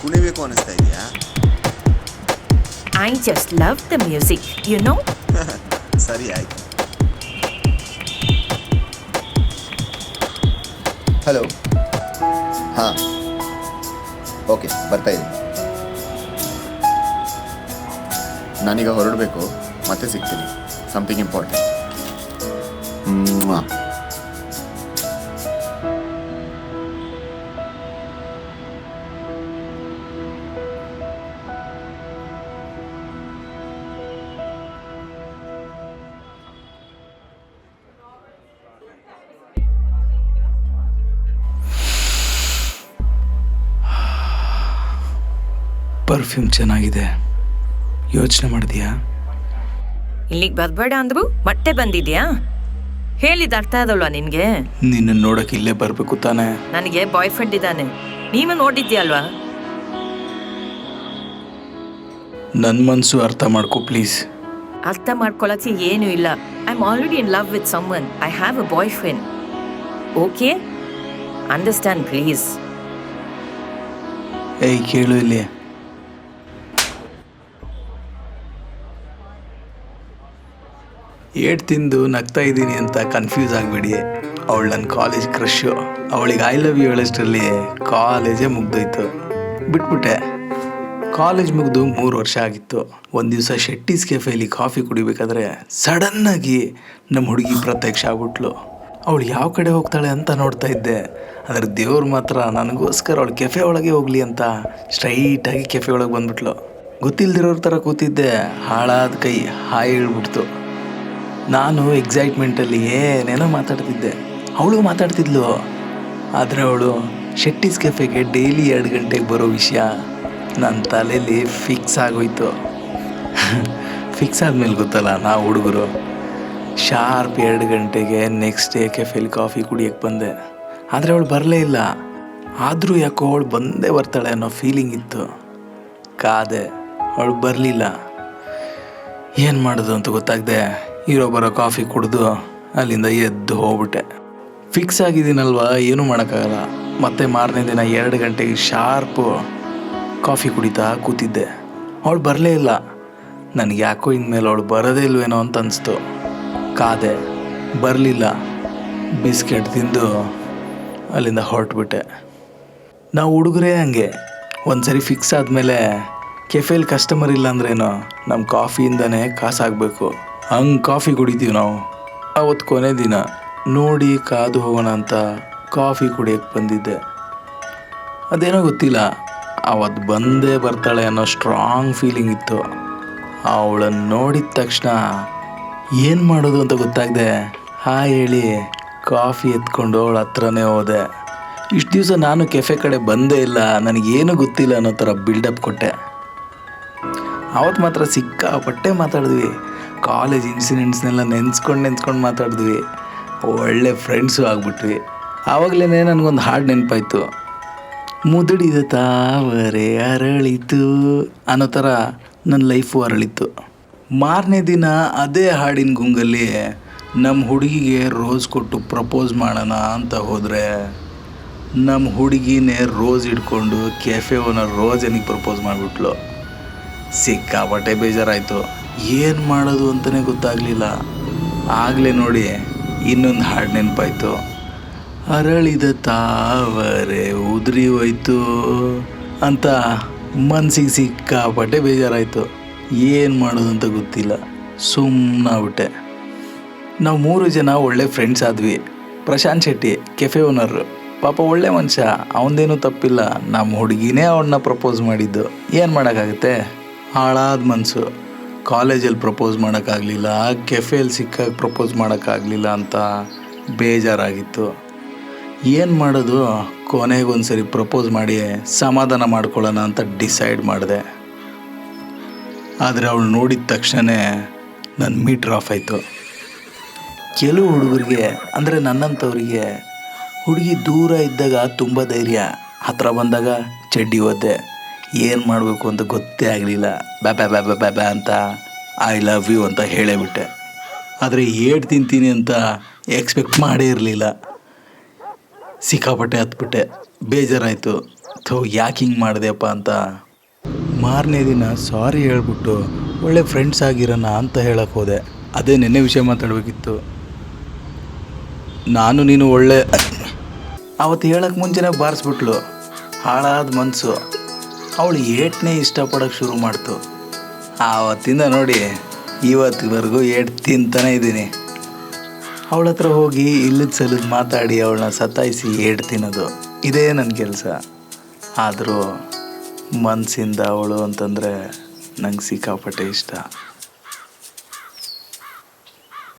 ಕುಣಿಬೇಕು ಅನಿಸ್ತಾ ಇದೆಯಾ? I just love the music, you know? ಸರಿ ಆಯ್ತು. ಹಲೋ. ಹಾಂ, ಓಕೆ, ಬರ್ತಾ ಇದ್ದೀನಿ. ನಾನೀಗ ಹೊರಡಬೇಕು, ಮತ್ತೆ ಸಿಗ್ತೀನಿ. Something important. ಪರ್ಫ್ಯೂಮ್ ಚೆನ್ನಾಗಿದೆ. ಯೋಚನೆ ಮಾಡಿದ್ಯಾ? ಇಲ್ಲಿಗೆ ಬರ್ಬೇಡ ಅಂದ್ರು ಮತ್ತೆ ಬಂದಿದ್ಯಾ? ಹೇಳಿದ ಅರ್ಥ ಆದಲ್ವಾ ನಿನ್ಗೆ? ನಿನ್ನ ನೋಡಕ್ಕೆ ಇಲ್ಲೇ ಬರಬೇಕು ತಾನೆ? ನನಗೆ ಬಾಯ್ ಫ್ರೆಂಡ್ ಇದ್ದಾನೆ, ನೀನು ನೋಡಿದ್ಯಲ್ವಾ? ನನ್ನ ಮನಸ್ಸು ಅರ್ಥ ಮಾಡ್ಕೊ ಪ್ಲೀಸ್. ಅರ್ಥ ಮಾಡ್ಕೊಳಕ್ಕೆ ಏನೂ ಇಲ್ಲ. I am already in love with someone. I have a boyfriend. Okay, understand please. ಏಯ್, ಕೇಳು ಇಲ್ಲಿ. ಏಟ್ ತಿಂದು ನಗ್ತಾ ಇದ್ದೀನಿ ಅಂತ ಕನ್ಫ್ಯೂಸ್ ಆಗಬೇಡಿ. ಅವಳು ನನ್ನ ಕಾಲೇಜ್ ಕ್ರಶ್ಶು. ಅವಳಿಗೆ ಐ ಲವ್ ಯು ಹೇಳೋಷ್ಟರಲ್ಲಿ ಕಾಲೇಜೇ ಮುಗ್ದೋಯ್ತು. ಬಿಟ್ಬಿಟ್ಟೆ. ಕಾಲೇಜ್ ಮುಗಿದು 3 ವರ್ಷ ಆಗಿತ್ತು. ಒಂದು ದಿವಸ ಶೆಟ್ಟೀಸ್ ಕೆಫೆಯಲ್ಲಿ ಕಾಫಿ ಕುಡಿಬೇಕಾದ್ರೆ ಸಡನ್ನಾಗಿ ನಮ್ಮ ಹುಡುಗಿ ಪ್ರತ್ಯಕ್ಷ ಆಗ್ಬಿಟ್ಲು. ಅವಳು ಯಾವ ಕಡೆ ಹೋಗ್ತಾಳೆ ಅಂತ ನೋಡ್ತಾ ಇದ್ದೆ. ಆದರೆ ದೇವ್ರು ಮಾತ್ರ ನನಗೋಸ್ಕರ ಅವಳು ಕೆಫೆ ಒಳಗೆ ಹೋಗಲಿ ಅಂತ ಸ್ಟ್ರೈಟಾಗಿ ಕೆಫೆ ಒಳಗೆ ಬಂದ್ಬಿಟ್ಲು. ಗೊತ್ತಿಲ್ದಿರೋರ ಥರ ಕೂತಿದ್ದೆ. ಹಾಳಾದ ಕೈ ಹಾಯ್ ಹೇಳ್ಬಿಡ್ತು. ನಾನು ಎಕ್ಸೈಟ್ಮೆಂಟಲ್ಲಿ ಏನೇನೋ ಮಾತಾಡ್ತಿದ್ದೆ. ಅವಳು ಮಾತಾಡ್ತಿದ್ಲು. ಆದರೆ ಅವಳು ಶೆಟ್ಟೀಸ್ ಕೆಫೆಗೆ ಡೈಲಿ 2 ಗಂಟೆಗೆ ಬರೋ ವಿಷಯ ನನ್ನ ತಲೆಯಲ್ಲಿ ಫಿಕ್ಸ್ ಆಗೋಯ್ತು. ಫಿಕ್ಸ್ ಆದಮೇಲೆ ಗೊತ್ತಲ್ಲ ನಾವು ಹುಡುಗರು, ಶಾರ್ಪ್ 2 ಗಂಟೆಗೆ ನೆಕ್ಸ್ಟ್ ಡೇ ಕೆಫೆಲಿ ಕಾಫಿ ಕುಡಿಯೋಕ್ಕೆ ಬಂದೆ. ಆದರೆ ಅವಳು ಬರಲೇ ಇಲ್ಲ. ಆದರೂ ಯಾಕೋ ಅವಳು ಬಂದೇ ಬರ್ತಾಳೆ ಅನ್ನೋ ಫೀಲಿಂಗ್ ಇತ್ತು. ಕಾದೆ, ಅವಳು ಬರಲಿಲ್ಲ. ಏನು ಮಾಡೋದು ಅಂತ ಗೊತ್ತಾಗದೆ ಇರೋ ಬರೋ ಕಾಫಿ ಕುಡಿದು ಅಲ್ಲಿಂದ ಎದ್ದು ಹೋಗ್ಬಿಟ್ಟೆ. ಫಿಕ್ಸ್ ಆಗಿದ್ದೀನಲ್ವ, ಏನೂ ಮಾಡೋಕ್ಕಾಗಲ್ಲ. ಮತ್ತೆ ಮಾರನೇ ದಿನ 2 ಗಂಟೆಗೆ ಶಾರ್ಪು ಕಾಫಿ ಕುಡಿತಾ ಕೂತಿದ್ದೆ. ಅವಳು ಬರಲೇ ಇಲ್ಲ. ನನಗೆ ಯಾಕೋ ಇನ್ಮೇಲೆ ಅವಳು ಬರೋದೇ ಇಲ್ವೇನೋ ಅಂತ ಅನಿಸ್ತು. ಕಾದೆ, ಬರಲಿಲ್ಲ. ಬಿಸ್ಕೆಟ್ ತಿಂದು ಅಲ್ಲಿಂದ ಹೊರಟ್ಬಿಟ್ಟೆ. ನಾವು ಹುಡುಗರೇ ಹಂಗೆ. ಒಂದು ಸರಿ ಫಿಕ್ಸ್ ಆದಮೇಲೆ ಕೆಫೆಲಿ ಕಸ್ಟಮರ್ ಇಲ್ಲ ಅಂದ್ರೇನು, ನಮ್ಮ ಕಾಫಿಯಿಂದನೇ ಕಾಸಾಗಬೇಕು. ಹಂಗೆ ಕಾಫಿ ಕುಡಿತೀವಿ ನಾವು. ಅವತ್ತು ಕೊನೆ ದಿನ ನೋಡಿ ಕಾದು ಹೋಗೋಣ ಅಂತ ಕಾಫಿ ಕುಡಿಯೋಕ್ಕೆ ಬಂದಿದ್ದೆ. ಅದೇನೋ ಗೊತ್ತಿಲ್ಲ, ಅವತ್ತು ಬಂದೇ ಬರ್ತಾಳೆ ಅನ್ನೋ ಸ್ಟ್ರಾಂಗ್ ಫೀಲಿಂಗ್ ಇತ್ತು. ಅವಳನ್ನು ನೋಡಿದ ತಕ್ಷಣ ಏನು ಮಾಡೋದು ಅಂತ ಗೊತ್ತಾಗದೆ ಹಾಯ್ ಹೇಳಿ ಕಾಫಿ ಎತ್ಕೊಂಡು ಅವಳ ಹತ್ರನೇ ಹೋದೆ. ಇಷ್ಟು ದಿವಸ ನಾನು ಕೆಫೆ ಕಡೆ ಬಂದೇ ಇಲ್ಲ, ನನಗೇನು ಗೊತ್ತಿಲ್ಲ ಅನ್ನೋ ಥರ ಬಿಲ್ಡಪ್ ಕೊಟ್ಟೆ. ಅವತ್ತು ಮಾತ್ರ ಸಿಕ್ಕಾಪಟ್ಟೆ ಮಾತಾಡಿದ್ವಿ. ಕಾಲೇಜ್ ಇನ್ಸಿಡೆಂಟ್ಸ್ನೆಲ್ಲ ನೆನ್ಸ್ಕೊಂಡು ಮಾತಾಡಿದ್ವಿ. ಒಳ್ಳೆ ಫ್ರೆಂಡ್ಸು ಆಗ್ಬಿಟ್ವಿ. ಆವಾಗಲೇ ನನಗೊಂದು ಹಾಡು ನೆನಪಾಯಿತು. ಮುದುಡಿದ ತಾವರೆ ಅರಳಿತು ಅನ್ನೋ ಥರ ನನ್ನ ಲೈಫು ಅರಳಿತ್ತು. ಮಾರನೇ ದಿನ ಅದೇ ಹಾಡಿನ ಗುಂಗಲ್ಲಿ ನಮ್ಮ ಹುಡುಗಿಗೆ ರೋಸ್ ಕೊಟ್ಟು ಪ್ರಪೋಸ್ ಮಾಡೋಣ ಅಂತ ಹೋದರೆ ನಮ್ಮ ಹುಡುಗಿನೇ ರೋಸ್ ಹಿಡ್ಕೊಂಡು ಕೆಫೆ ಓನರ್ ರೋಜನಿಗೆ ಪ್ರಪೋಸ್ ಮಾಡಿಬಿಟ್ಲು. ಸಿಕ್ಕಾಪಟ್ಟೆ ಬೇಜಾರಾಯಿತು. ಏನು ಮಾಡೋದು ಅಂತಲೇ ಗೊತ್ತಾಗಲಿಲ್ಲ. ಆಗಲೇ ನೋಡಿ ಇನ್ನೊಂದು ಹಾಡು ನೆನಪಾಯಿತು. ಅರಳಿದ ತಾವರೆ ಉದುರಿ ಹೋಯ್ತು ಅಂತ ಮನಸ್ಸಿಗೆ ಸಿಕ್ಕಾಪಟ್ಟೆ ಬೇಜಾರಾಯಿತು. ಏನು ಮಾಡೋದು ಅಂತ ಗೊತ್ತಿಲ್ಲ, ಸುಮ್ಮನಾಗ್ಬಿಟ್ಟೆ. ನಾವು 3 ಜನ ಒಳ್ಳೆ ಫ್ರೆಂಡ್ಸ್ ಆದ್ವಿ. ಪ್ರಶಾಂತ್ ಶೆಟ್ಟಿ ಕೆಫೆ ಓನರು, ಪಾಪ ಒಳ್ಳೆ ಮನುಷ್ಯ, ಅವನದೇನೂ ತಪ್ಪಿಲ್ಲ. ನಮ್ಮ ಹುಡುಗಿನೇ ಅವನ್ನ ಪ್ರಪೋಸ್ ಮಾಡಿದ್ದು. ಏನು ಮಾಡೋಕ್ಕಾಗುತ್ತೆ, ಹಾಳಾದ ಮನಸ್ಸು. ಕಾಲೇಜಲ್ಲಿ ಪ್ರಪೋಸ್ ಮಾಡೋಕ್ಕಾಗಲಿಲ್ಲ, ಕೆಫೆಯಲ್ಲಿ ಸಿಕ್ಕಾಗ ಪ್ರಪೋಸ್ ಮಾಡೋಕ್ಕಾಗಲಿಲ್ಲ ಅಂತ ಬೇಜಾರಾಗಿತ್ತು. ಏನು ಮಾಡೋದು, ಕೊನೆಗೊಂದು ಸರಿ ಪ್ರಪೋಸ್ ಮಾಡಿ ಸಮಾಧಾನ ಮಾಡ್ಕೊಳ್ಳೋಣ ಅಂತ ಡಿಸೈಡ್ ಮಾಡಿದೆ. ಆದರೆ ಅವಳು ನೋಡಿದ ತಕ್ಷಣ ನನ್ನ ಮೀಟ್ರ್ ಆಫ್ ಆಯಿತು. ಕೆಲವು ಹುಡುಗರಿಗೆ, ಅಂದರೆ ನನ್ನಂಥವ್ರಿಗೆ, ಹುಡುಗಿ ದೂರ ಇದ್ದಾಗ ತುಂಬ ಧೈರ್ಯ, ಹತ್ರ ಬಂದಾಗ ಚಡ್ಡಿ ಒದ್ದೆ. ಏನು ಮಾಡಬೇಕು ಅಂತ ಗೊತ್ತೇ ಆಗಲಿಲ್ಲ. ಬ್ಯಾ ಅಂತ ಐ ಲವ್ ಯು ಅಂತ ಹೇಳೇಬಿಟ್ಟೆ. ಆದರೆ ಏಟ್ ತಿಂತೀನಿ ಅಂತ ಎಕ್ಸ್ಪೆಕ್ಟ್ ಮಾಡೇ ಇರಲಿಲ್ಲ. ಸಿಕ್ಕಾಪಟ್ಟೆ ಹತ್ಬಿಟ್ಟೆ. ಬೇಜಾರಾಯಿತು. ಯಾಕೆ ಹಿಂಗೆ ಮಾಡಿದೆಪ್ಪ ಅಂತ ಮಾರನೇ ದಿನ ಸಾರಿ ಹೇಳ್ಬಿಟ್ಟು ಒಳ್ಳೆ ಫ್ರೆಂಡ್ಸ್ ಆಗಿರೋಣ ಅಂತ ಹೇಳಕ್ಕೆ ಹೋದೆ. ಅದೇ ನೆನ್ನೆ ವಿಷಯ ಮಾತಾಡಬೇಕಿತ್ತು. ನಾನು ನೀನು ಒಳ್ಳೆ ಅವತ್ತು ಹೇಳಕ್ಕೆ ಮುಂಚೆನೇ ಬಾರಿಸ್ಬಿಟ್ಲು. ಹಾಳಾದ ಮನಸ್ಸು. ಅವಳು ಏಟ್ನೇ ಇಷ್ಟಪಡೋಕ್ಕೆ ಶುರು ಮಾಡ್ತು. ಆವತ್ತಿಂದ ನೋಡಿ ಇವತ್ತಿವರೆಗೂ ಏಟ್ ತಿಂತಾನೆ ಇದ್ದೀನಿ. ಅವಳ ಹತ್ರ ಹೋಗಿ ಇಲ್ಲದ ಸಲದ ಮಾತಾಡಿ ಅವಳನ್ನ ಸತಾಯಿಸಿ ಏಟ್ ತಿನ್ನೋದು ಇದೇ ನನ್ನ ಕೆಲಸ. ಆದರೂ ಮನಸ್ಸಿಂದ ಅವಳು ಅಂತಂದರೆ ನಂಗೆ ಸಿಕ್ಕಾಪಟ್ಟೆ ಇಷ್ಟ.